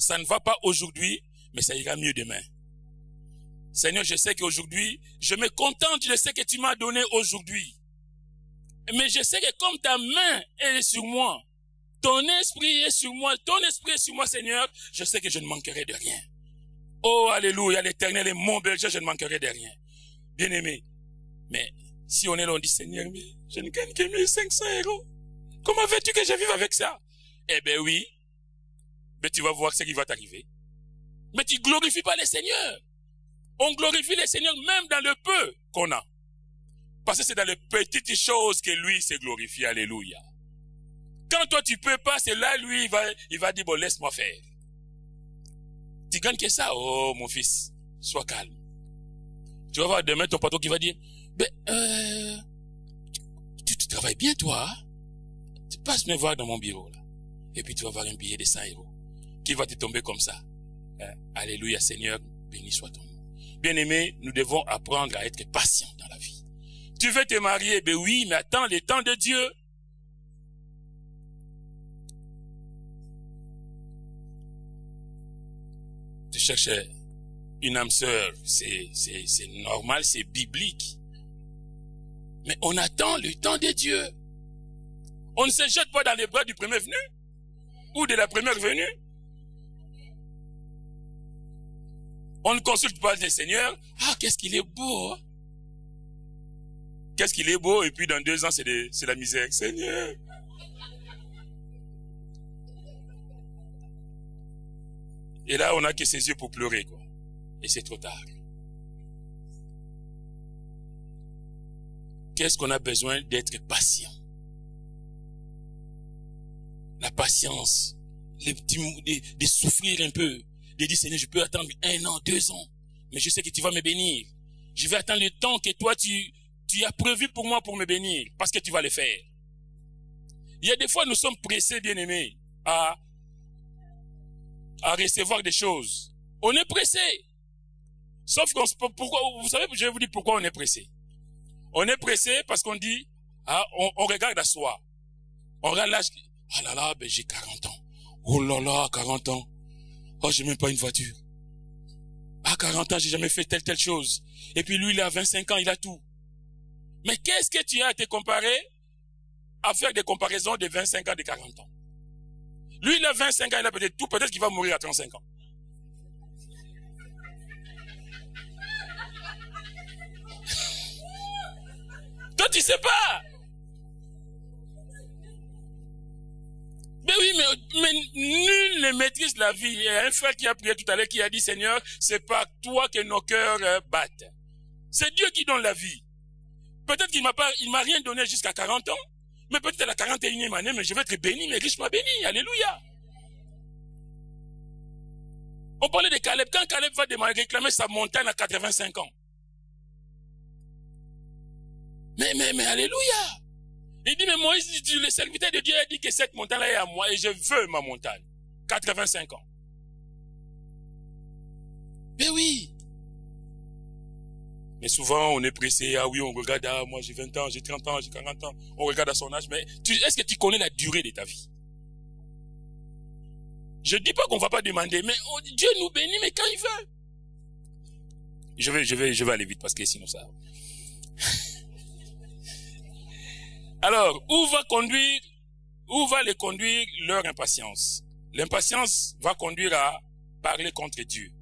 ça ne va pas aujourd'hui, mais ça ira mieux demain. Seigneur, je sais qu'aujourd'hui, je me contente de ce que tu m'as donné aujourd'hui. Mais je sais que comme ta main est sur moi, ton esprit est sur moi, Seigneur, je sais que je ne manquerai de rien. Oh, alléluia, l'Éternel est mon berger, je ne manquerai de rien. Bien-aimé, mais si on est là, on dit, Seigneur, mais je ne gagne que 1500 €. Comment veux-tu que je vive avec ça? Eh bien oui, mais tu vas voir ce qui va t'arriver. Mais tu glorifies pas le Seigneur. On glorifie le Seigneur même dans le peu qu'on a. Parce que c'est dans les petites choses que lui s'est glorifié. Alléluia. Quand toi tu peux pas, c'est là lui il va dire bon laisse-moi faire. Tu gagnes que ça, oh mon fils, sois calme. Tu vas voir demain ton patron qui va dire tu travailles bien toi, hein? Tu passes me voir dans mon bureau là. Et puis tu vas avoir un billet de 100 € qui va te tomber comme ça. Alléluia Seigneur, béni soit ton nom. Bien-aimé, nous devons apprendre à être patients dans la vie. Tu veux te marier, ben oui, mais attends le temps de Dieu. Tu cherches une âme sœur, c'est normal, c'est biblique. Mais on attend le temps de Dieu. On ne se jette pas dans les bras du premier venu ou de la première venue. On ne consulte pas le Seigneur. Ah, qu'est-ce qu'il est beau, hein? Qu'est-ce qu'il est beau, et puis dans 2 ans, c'est la misère. Seigneur. Et là, on n'a que ses yeux pour pleurer, quoi. Et c'est trop tard. Qu'est-ce qu'on a besoin d'être patient? La patience, de souffrir un peu, de dire, Seigneur, je peux attendre 1 an, 2 ans, mais je sais que tu vas me bénir. Je vais attendre le temps que toi, tu as prévu pour moi pour me bénir, parce que tu vas le faire. Il y a des fois, nous sommes pressés, bien-aimés, à recevoir des choses. On est pressé. Sauf pourquoi, vous savez, je vais vous dire pourquoi on est pressé. On est pressé parce qu'on dit, on regarde à soi. On regarde l'âge, ah là là, ben j'ai 40 ans. Oh là là, 40 ans. Oh, j'ai même pas une voiture. À 40 ans, j'ai jamais fait telle chose. Et puis lui, il a 25 ans, il a tout. Mais qu'est-ce que tu as à te comparer à faire des comparaisons de 25 ans, de 40 ans? Lui, il a 25 ans, il a peut-être tout, peut-être qu'il va mourir à 35 ans. Toi, tu sais pas. Mais oui, mais nul ne maîtrise la vie. Il y a un frère qui a prié tout à l'heure qui a dit, Seigneur, c'est pas toi que nos cœurs battent. C'est Dieu qui donne la vie. Peut-être qu'il m'a rien donné jusqu'à 40 ans, mais peut-être à la 41e année, mais je vais être béni, mais richement béni. Alléluia. On parlait de Caleb. Quand Caleb va démarrer, réclamer sa montagne à 85 ans. Mais alléluia. Il dit, mais Moïse, le serviteur de Dieu a dit que cette montagne-là est à moi et je veux ma montagne. 85 ans. Mais oui. Mais souvent, on est pressé. Ah oui, on regarde, ah moi j'ai 20 ans, j'ai 30 ans, j'ai 40 ans. On regarde à son âge. Mais est-ce que tu connais la durée de ta vie? Je dis pas qu'on va pas demander, mais Dieu nous bénit, mais quand il veut. Je vais aller vite parce que sinon ça... Alors, où va les conduire leur impatience? L'impatience va conduire à parler contre Dieu.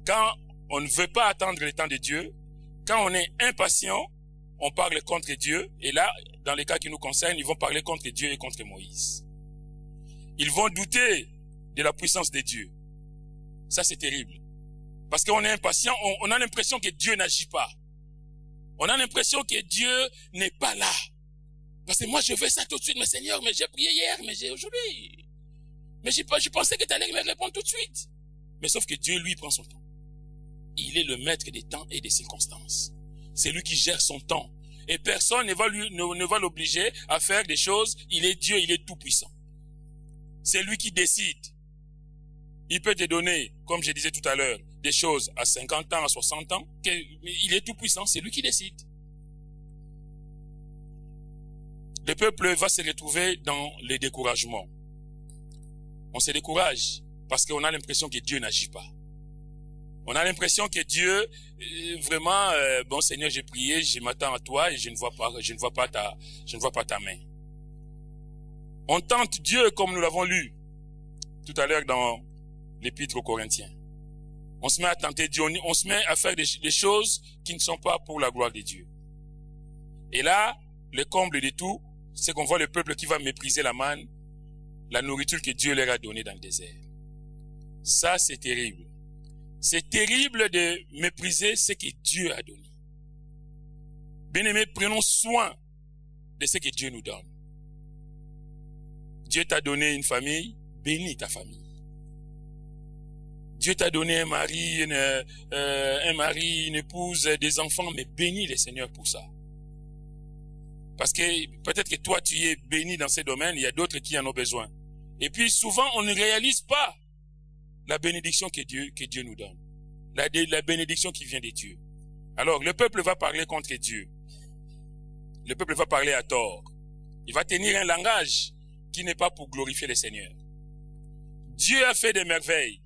Quand on ne veut pas attendre le temps de Dieu, quand on est impatient, on parle contre Dieu. Et là, dans les cas qui nous concernent, ils vont parler contre Dieu et contre Moïse. Ils vont douter de la puissance de Dieu. Ça, c'est terrible. Parce qu'on est impatient, on a l'impression que Dieu n'agit pas. On a l'impression que Dieu n'est pas là. Parce que moi, je veux ça tout de suite. Mais Seigneur, mais j'ai prié hier, mais j'ai aujourd'hui. Mais je pensais que tu allais me répondre tout de suite. Mais sauf que Dieu, lui, prend son temps. Il est le maître des temps et des circonstances. C'est lui qui gère son temps. Et personne ne va l'obliger à faire des choses. Il est Dieu, il est tout puissant. C'est lui qui décide. Il peut te donner, comme je disais tout à l'heure, des choses à 50 ans, à 60 ans. Il est tout puissant, c'est lui qui décide. Le peuple va se retrouver dans les découragements. On se décourage. Parce qu'on a l'impression que Dieu n'agit pas. On a l'impression que Dieu, vraiment, bon Seigneur, j'ai prié, je m'attends à toi et je ne vois pas ta main. On tente Dieu comme nous l'avons lu tout à l'heure dans l'Épître aux Corinthiens. On se met à tenter Dieu, on se met à faire des choses qui ne sont pas pour la gloire de Dieu. Et là, le comble de tout, c'est qu'on voit le peuple qui va mépriser la manne, la nourriture que Dieu leur a donnée dans le désert. Ça, c'est terrible. C'est terrible de mépriser ce que Dieu a donné. Bien-aimés, prenons soin de ce que Dieu nous donne. Dieu t'a donné une famille, bénis ta famille. Dieu t'a donné un mari, une épouse, des enfants, mais bénis le Seigneur pour ça. Parce que peut-être que toi, tu es béni dans ces domaines, il y a d'autres qui en ont besoin. Et puis souvent, on ne réalise pas la bénédiction que Dieu nous donne. La bénédiction qui vient de Dieu. Alors, le peuple va parler contre Dieu. Le peuple va parler à tort. Il va tenir un langage qui n'est pas pour glorifier le Seigneur. Dieu a fait des merveilles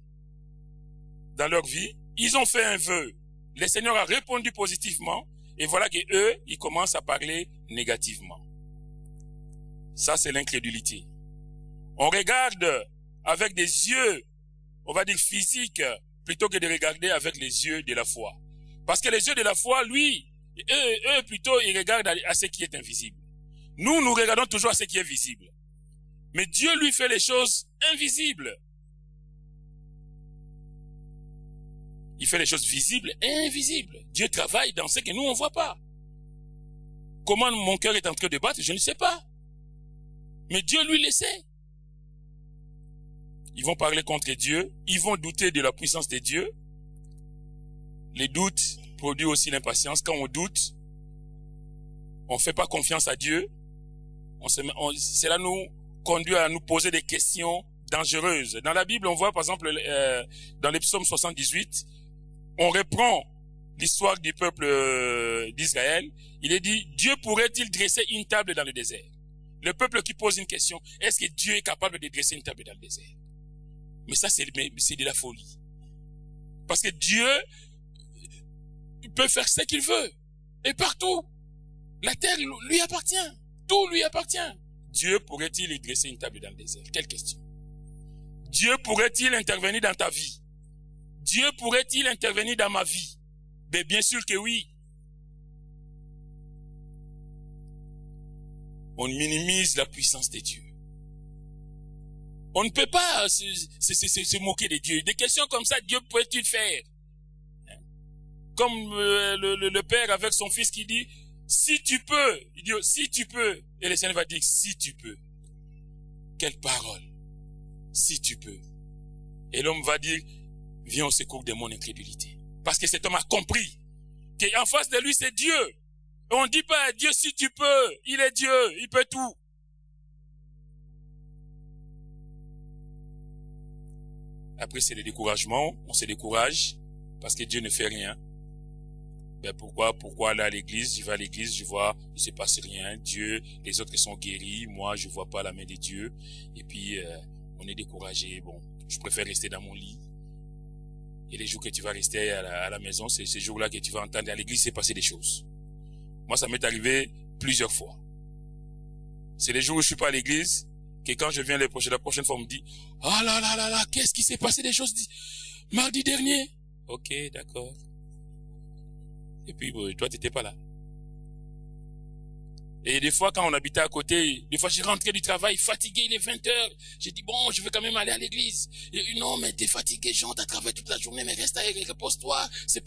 dans leur vie. Ils ont fait un vœu. Le Seigneur a répondu positivement. Et voilà que eux, ils commencent à parler négativement. Ça, c'est l'incrédulité. On regarde avec des yeux, on va dire physiques, plutôt que de regarder avec les yeux de la foi. Parce que les yeux de la foi, lui, eux plutôt, ils regardent à ce qui est invisible. Nous regardons toujours à ce qui est visible. Mais Dieu, lui, fait les choses invisibles. Il fait les choses visibles et invisibles. Dieu travaille dans ce que nous, on ne voit pas. Comment mon cœur est en train de battre, je ne sais pas. Mais Dieu, lui, le sait. Ils vont parler contre Dieu. Ils vont douter de la puissance de Dieu. Les doutes produisent aussi l'impatience. Quand on doute, on ne fait pas confiance à Dieu. Cela nous conduit à nous poser des questions dangereuses. Dans la Bible, on voit par exemple, dans le psaume 78, on reprend l'histoire du peuple d'Israël. Il est dit, Dieu pourrait-il dresser une table dans le désert? Le peuple qui pose une question, est-ce que Dieu est capable de dresser une table dans le désert? Mais ça, c'est de la folie. Parce que Dieu peut faire ce qu'il veut. Et partout. La terre lui appartient. Tout lui appartient. Dieu pourrait-il dresser une table dans le désert? Quelle question. Dieu pourrait-il intervenir dans ta vie? Dieu pourrait-il intervenir dans ma vie? Mais bien sûr que oui. On minimise la puissance de Dieu. On ne peut pas se moquer de Dieu. Des questions comme ça, Dieu pourrait-il faire? Comme le père avec son fils qui dit, si tu peux, il dit, si tu peux. Et le Seigneur va dire, si tu peux. Quelle parole. Si tu peux. Et l'homme va dire, viens au secours de mon incrédulité. Parce que cet homme a compris qu'en face de lui, c'est Dieu. Et on ne dit pas à Dieu, si tu peux, il est Dieu, il peut tout. Après, c'est le découragement, on se décourage parce que Dieu ne fait rien. Ben pourquoi aller à l'église? Je vais à l'église, je vois, il ne se passe rien. Dieu, les autres sont guéris, moi je vois pas la main de Dieu. Et puis, on est découragé. Bon, je préfère rester dans mon lit. Et les jours que tu vas rester à la maison, c'est ces jours-là que tu vas entendre à l'église, c'est passer des choses. Moi, ça m'est arrivé plusieurs fois. C'est les jours où je suis pas à l'église, que quand je viens la prochaine fois, on me dit, ah là là là là, qu'est-ce qui s'est passé des choses mardi dernier? Ok, d'accord. Et puis, toi, tu n'étais pas là. Et des fois, quand on habitait à côté, des fois, j'ai rentré du travail, fatigué, il est 20h. J'ai dit, bon, je vais quand même aller à l'église. Non, mais t'es fatigué, Jean, t'as travaillé toute la journée, mais reste à repose-toi. C'est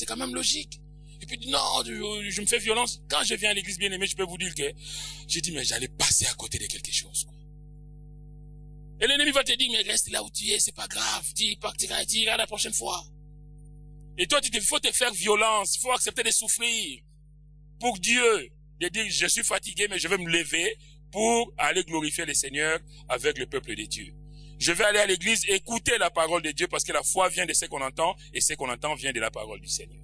quand même logique. Et puis, non, je me fais violence. Quand je viens à l'église bien-aimée, je peux vous dire que j'ai dit, mais j'allais passer à côté de quelque chose, quoi. Et l'ennemi va te dire, mais reste là où tu es, c'est pas grave. Tu partiras et tu iras la prochaine fois. Et toi, il faut te faire violence, il faut accepter de souffrir pour Dieu, de dire je suis fatigué mais je vais me lever pour aller glorifier le Seigneur avec le peuple de Dieu. Je vais aller à l'église écouter la parole de Dieu parce que la foi vient de ce qu'on entend et ce qu'on entend vient de la parole du Seigneur.